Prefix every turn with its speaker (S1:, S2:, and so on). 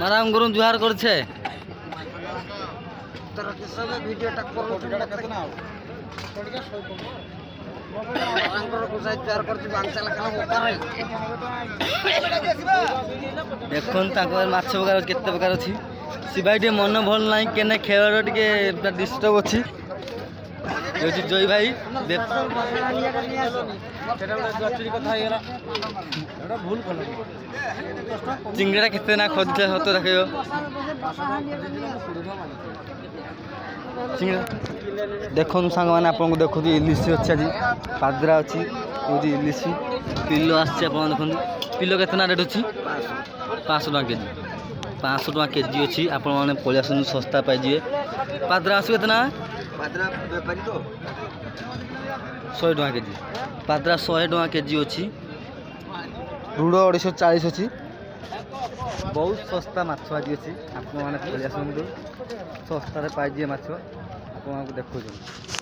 S1: মারাম গরুন জুহার করছে দেখুন তাଙ୍କର ମାଛ ପ୍ରକାର କେତେ ପ୍ରକାର ଅଛି ସେ ଭାଇ ଟିକେ ମନ ଭଲ ନାହିଁ କେନେ ଖେଳର ଟିକେ ଡିଷ୍ଟର୍ବ ଅଛି ହେଉଛି ଜୟ ଭାଇ ଚିଙ୍ଗିଡ଼ା କେତେ ନା ଖୋଜିଥିଲେ ସତ ଦେଖେଇବ ଚିଙ୍ଗିଡ଼ା ଦେଖନ୍ତୁ ସାଙ୍ଗମାନେ ଆପଣଙ୍କୁ ଦେଖୁଛି ଇଲିଶି ଅଛି ଆଜି ପାଦ୍ରା ଅଛି ହେଉଛି ଇଲିଶି ପିଲୋ ଆସିଛି ଆପଣ ଦେଖନ୍ତୁ ପିଲୋ କେତେ ନା ରେଟ୍ ଅଛି 500 ଟଙ୍କା କେଜି 500 ଟଙ୍କା କେଜି ଅଛି ଆପଣମାନେ ପଳେଇ ଆସନ୍ତୁ ଶସ୍ତା ପାଇଯିବେ ପାଦ୍ରା ଆସିବ କେତେ ନା 100 ଟଙ୍କା କେଜି ପାଦ୍ରା 100 ଟଙ୍କା କେଜି ଅଛି ରୁଡ଼ 240 ଅଛି ବହୁତ ଶସ୍ତା ମାଛ ଆଜି ଅଛି ଆପଣମାନେ ପଳେଇ ଆସନ୍ତୁ ଶସ୍ତାରେ ପାଇଯିବେ ମାଛ ଆପଣଙ୍କୁ ଦେଖାଉଛନ୍ତି।